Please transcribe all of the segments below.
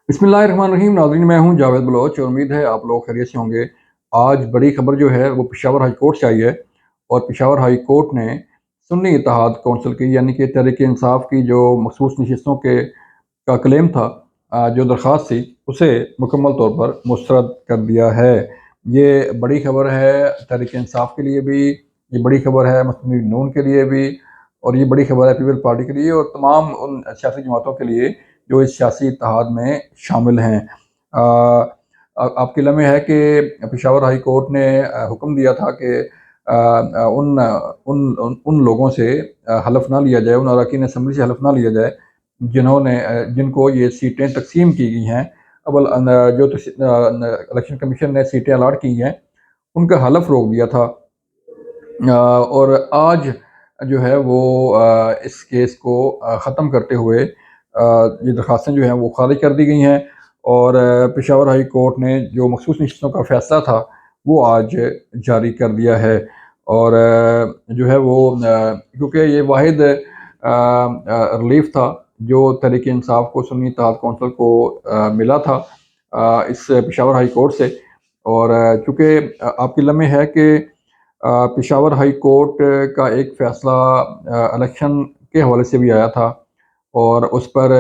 बिस्मिल्लाहिर्रहमानिर्रहीम। नाज़रीन, मैं हूं जावेद बलोच और उम्मीद है आप लोग खैरियत से होंगे। आज बड़ी खबर जो है वो पेशावर हाई कोर्ट से आई है और पेशावर हाई कोर्ट ने सुन्नी इत्तेहाद कौंसिल की यानी कि तहरीक इंसाफ की जो मखसूस नशिस्तों के का क्लेम था, जो दरख्वास्त थी, उसे मुकम्मल तौर पर मुस्तरद कर दिया है। ये बड़ी खबर है तहरीक इंसाफ के लिए भी, ये बड़ी खबर है मुस्लिम नून के लिए भी, और ये बड़ी खबर है पीपल पार्टी के लिए और तमाम उन सियासी जमातों के लिए जो इस सियासी इत्तेहाद में शामिल हैं। आपके लम्हे है कि पेशावर हाई कोर्ट ने हुक्म दिया था कि उन उन उन उन लोगों से हलफ ना लिया जाए, उन अरकान असम्बली से हलफ ना लिया जाए जिन्होंने जिनको ये सीटें तकसीम की गई हैं। जो इलेक्शन कमीशन ने सीटें अलाट की हैं उनका हलफ रोक दिया था। और आज जो है वो इस केस को ख़त्म करते हुए ये दरख्वास्तें जो हैं वो खारिज कर दी गई हैं और पेशावर हाई कोर्ट ने जो मखसूस नशिस्तों का फ़ैसला था वो आज जारी कर दिया है। और जो है वो क्योंकि ये वाहिद रिलीफ था जो तहरीक इंसाफ को सुन्नी इत्तेहाद कौंसिल को मिला था इस पेशावर हाई कोर्ट से। और चूँकि आपके लम्हे है कि पेशावर हाई कोर्ट का एक फ़ैसला इलेक्शन के हवाले से भी आया था और उस पर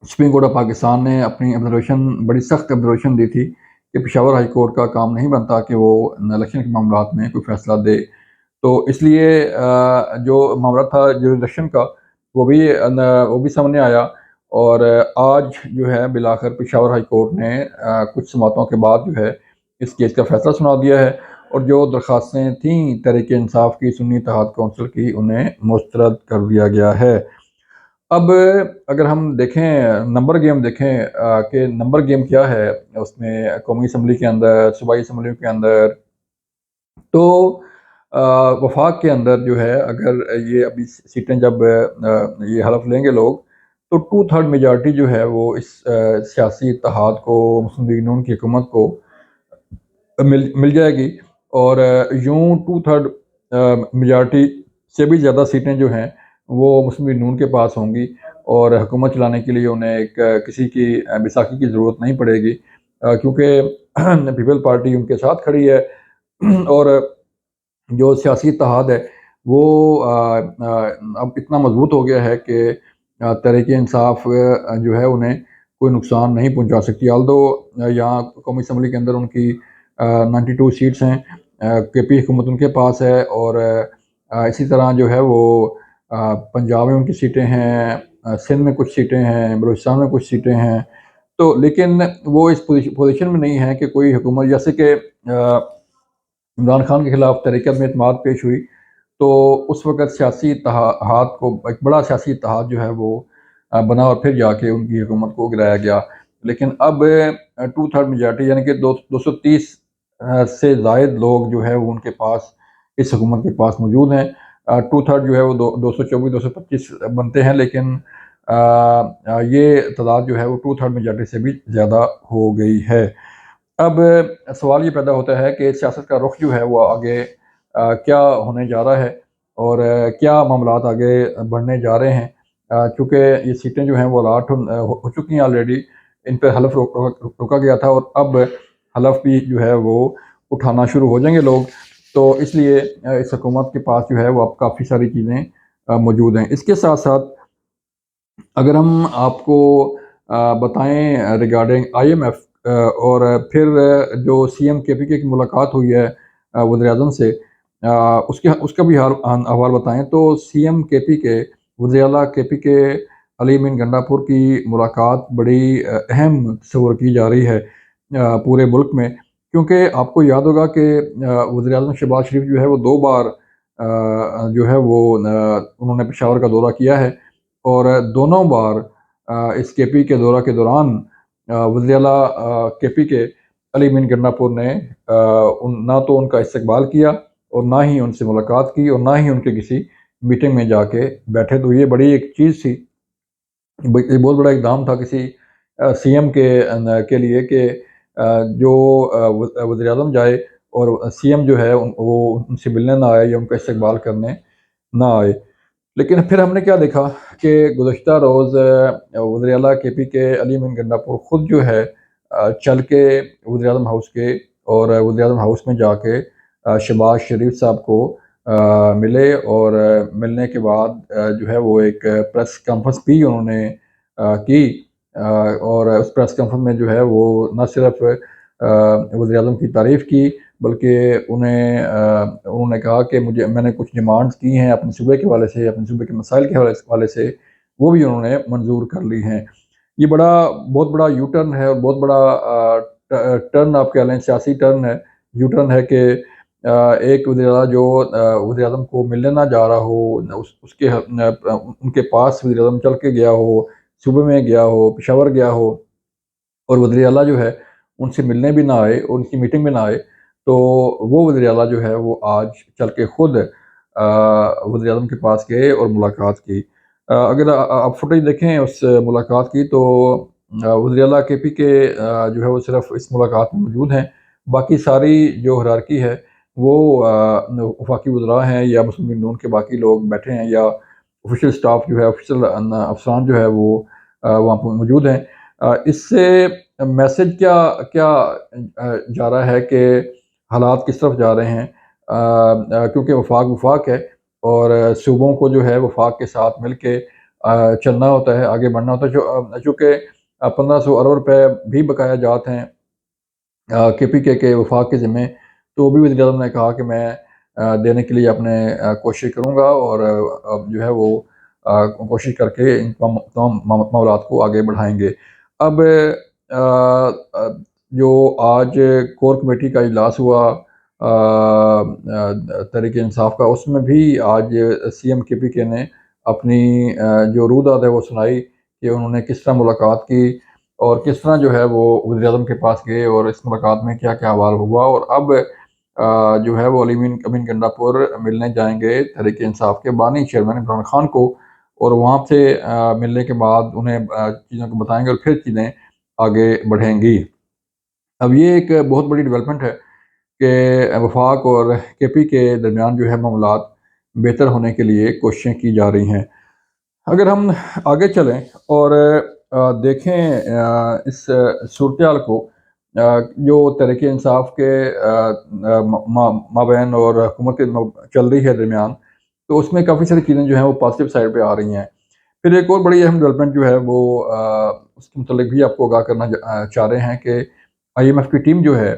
सुप्रीम कोर्ट ऑफ पाकिस्तान ने अपनी ऑब्जर्वेशन, बड़ी सख्त ऑब्जर्वेशन दी थी कि पेशावर हाई कोर्ट का काम नहीं बनता कि वो इलेक्शन के मामलात में कोई फ़ैसला दे। तो इसलिए जो मामला था जुरिसडिक्शन का वो भी सामने आया और आज जो है बिलाखिर पेशावर हाई कोर्ट ने कुछ समातों के बाद जो है इस केस का फ़ैसला सुना दिया है और जो दरख्वास्तें थीं तहरीक इंसाफ की, सुन्नी इत्तेहाद कौंसिल की, उन्हें मुस्तरद कर दिया गया है। अब अगर हम देखें नंबर गेम देखें कि नंबर गेम क्या है उसमें कौमी असम्बली के अंदर, सूबाई असम्बलियों के अंदर, तो वफाक के अंदर जो है अगर ये अभी सीटें जब ये हलफ लेंगे लोग तो 2/3 मेजॉरिटी जो है वो इस सियासी इत्तेहाद को, मुस्लिम लीग नून की हुकूमत को मिल मिल जाएगी। और यूँ 2/3 मेजॉरिटी से भी ज़्यादा सीटें जो हैं वो मुस्लिम लीग नून के पास होंगी और हुकूमत चलाने के लिए उन्हें एक किसी की बैसाखी की ज़रूरत नहीं पड़ेगी, क्योंकि पीपल पार्टी उनके साथ खड़ी है। और जो सियासी इत्तेहाद है वो अब इतना मजबूत हो गया है कि तहरीक इंसाफ जो है उन्हें कोई नुकसान नहीं पहुंचा सकती। आल्दो यहाँ कौमी असम्बली के अंदर उनकी 92 सीट्स हैं, केपी हुकूमत उनके पास है और इसी तरह जो है वो पंजाब में उनकी सीटें हैं, सिंध में कुछ सीटें हैं, बलूचिस्तान में कुछ सीटें हैं। तो लेकिन वो इस पोजीशन में नहीं है कि कोई हुकूमत, जैसे कि इमरान खान के खिलाफ तहरीक में एतमाद पेश हुई तो उस वक़्त सियासी इत्तेहाद को, एक बड़ा सियासी इत्तेहाद जो है वो बना और फिर जाके उनकी हुकूमत को गिराया गया। लेकिन अब 2/3 मेजॉरिटी यानी कि 230 से ज़ायद लोग जो है वो उनके पास, इस हुकूमत के पास मौजूद हैं। 2/3 जो है वो 224-225 बनते हैं, लेकिन ये तादाद जो है वो 2/3 मेजॉरिटी से भी ज़्यादा हो गई है। अब सवाल ये पैदा होता है कि सियासत का रुख जो है वो आगे क्या होने जा रहा है और क्या मामलात आगे बढ़ने जा रहे हैं। चूँकि ये सीटें जो हैं वो अलाट हो चुकी हैं ऑलरेडी, इन पे हलफ रोका गया था और अब हलफ भी जो है वो उठाना शुरू हो जाएंगे लोग। तो इसलिए इस हुकूमत के पास जो है वो अब काफ़ी सारी चीज़ें मौजूद हैं। इसके साथ साथ अगर हम आपको बताएं रिगार्डिंग IMF और फिर जो CM KPK की मुलाकात हुई है वज़ीर-ए-आज़म से, उसके उसका भी अहवाल बताएं तो CM KPK, वज़ीर आला KPK अली अमीन गंडापुर की मुलाकात बड़ी अहम तस्वुर की जा रही है पूरे मुल्क में, क्योंकि आपको याद होगा कि वज़ीर-ए-आज़म शहबाज शरीफ जो है वो 2 बार जो है वो उन्होंने पेशावर का दौरा किया है और दोनों बार इस KP के दौरा के दौरान वज़ीर आला KPK अली अमीन गंडापुर ने ना तो उनका इस्तकबाल किया और ना ही उनसे मुलाकात की और ना ही उनके किसी मीटिंग में जाके बैठे। तो ये बड़ी एक चीज़ थी, ये बहुत बड़ा इक़दाम था किसी CM के लिए कि जो वज़ीर-ए-आज़म जाए और CM जो है वो उनसे मिलने ना आए या उनका इस्तकबाल करने ना आए। لیکن پھر ہم نے کیا دیکھا کہ گزشتہ روز وزیر اعلیٰ کے پی کے علی امین گنڈا پور خود جو ہے چل کے وزیر اعظم ہاؤس کے اور وزیر اعظم ہاؤس میں جا کے شہباز شریف صاحب کو ملے، اور ملنے کے بعد جو ہے وہ ایک پریس کانفرنس بھی انہوں نے کی، اور اس پریس کانفرنس میں جو ہے وہ نہ صرف وزیر اعظم کی تعریف کی، بلکہ انہوں نے کہا کہ میں نے کچھ ڈیمانڈز کی ہیں اپنے صوبے کے حوالے سے، اپنے صوبے کے مسائل کے حوالے سے، وہ بھی انہوں نے منظور کر لی ہیں۔ یہ بہت بڑا یو ٹرن ہے، اور بہت بڑا ٹرن آپ کہہ لیں، سیاسی ٹرن ہے، یو ٹرن ہے کہ ایک وزیر اعلیٰ جو وزیر اعظم کو ملنے نہ جا رہا ہو، ان کے پاس وزیر اعظم چل کے گیا ہو، صوبے میں گیا ہو، پشاور گیا ہو، اور وزیر اعلیٰ جو ہے ان سے ملنے بھی نہ آئے، ان کی میٹنگ میں نہ آئے، تو وہ وزیر اعلیٰ جو ہے وہ آج چل کے خود وزیر اعظم کے پاس گئے اور ملاقات کی۔ اگر آپ فوٹیج دیکھیں اس ملاقات کی، تو وزیر اعلیٰ کے پی کے جو ہے وہ صرف اس ملاقات میں موجود ہیں، باقی ساری جو ہرارکی ہے وہ وفاقی وزراء ہیں یا مسلم لیگ نون کے باقی لوگ بیٹھے ہیں، یا آفیشیل سٹاف جو ہے، آفیشیل افسران جو ہے وہ وہاں پہ موجود ہیں۔ اس سے میسج کیا جا رہا ہے کہ حالات کس طرف جا رہے ہیں، کیونکہ وفاق ہے، اور صوبوں کو جو ہے وفاق کے ساتھ مل کے چلنا ہوتا ہے، آگے بڑھنا ہوتا ہے، چونکہ 1500 ارب روپے بھی بقایا جات ہیں کے پی کے وفاق کے ذمے، تو بھی وزیر اعظم نے کہا کہ میں دینے کے لیے اپنے کوشش کروں گا، اور جو ہے وہ کوشش کر کے ان تمام معاملات کو آگے بڑھائیں گے۔ اب جو آج کور کمیٹی کا اجلاس ہوا تحریک انصاف کا، اس میں بھی آج سی ایم کے پی کے نے اپنی جو روداد ہے وہ سنائی کہ انہوں نے کس طرح ملاقات کی، اور کس طرح جو ہے وہ وزیر اعظم کے پاس گئے، اور اس ملاقات میں کیا کیا حوال ہوا، اور اب جو ہے وہ علی امین گنڈا پور ملنے جائیں گے تحریک انصاف کے بانی چیئرمین عمران خان کو، اور وہاں سے ملنے کے بعد انہیں چیزوں کو بتائیں گے، اور پھر چیزیں آگے بڑھیں گی۔ اب یہ ایک بہت بڑی ڈیولپمنٹ ہے کہ وفاق اور کے پی کے درمیان جو ہے معاملات بہتر ہونے کے لیے کوششیں کی جا رہی ہیں۔ اگر ہم آگے چلیں اور دیکھیں اس صورتحال کو، جو تحریک انصاف کے مابین اور حکومت کے چل رہی ہے درمیان، تو اس میں کافی ساری چیزیں جو ہیں وہ پازیٹیو سائڈ پہ آ رہی ہیں۔ پھر ایک اور بڑی اہم ڈیولپمنٹ جو ہے وہ اس کے متعلق بھی آپ کو آگاہ کرنا چاہ رہے ہیں کہ آئی ایم ایف کی ٹیم جو ہے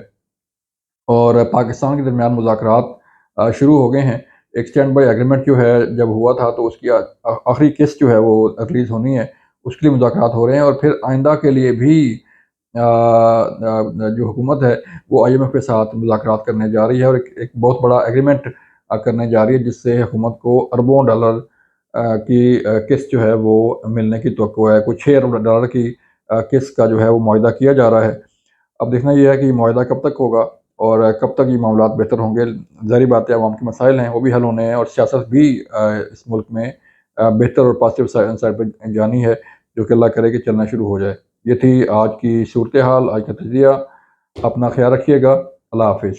اور پاکستان کے درمیان مذاکرات شروع ہو گئے ہیں۔ ایک سٹینڈ بائی ایگریمنٹ جو ہے جب ہوا تھا، تو اس کی آخری قسط جو ہے وہ ریلیز ہونی ہے، اس کے لیے مذاکرات ہو رہے ہیں، اور پھر آئندہ کے لیے بھی جو حکومت ہے وہ آئی ایم ایف کے ساتھ مذاکرات کرنے جا رہی ہے، اور ایک بہت بڑا ایگریمنٹ کرنے جا رہی ہے، جس سے حکومت کو اربوں ڈالر کی قسط جو ہے وہ ملنے کی توقع ہے۔ کچھ 6 ارب ڈالر کی قسط کا جو ہے وہ معاہدہ کیا جا رہا ہے۔ اب دیکھنا یہ ہے کہ یہ معاہدہ کب تک ہوگا، اور کب تک یہ معاملات بہتر ہوں گے۔ ظاہری بات ہے، عوام کے مسائل ہیں وہ بھی حل ہونے ہیں، اور سیاست بھی اس ملک میں بہتر اور پازیٹیو سائڈ پہ جانی ہے، جو کہ اللہ کرے کہ چلنا شروع ہو جائے۔ یہ تھی آج کی صورتحال، آج کا تجزیہ۔ اپنا خیال رکھیے گا۔ اللہ حافظ۔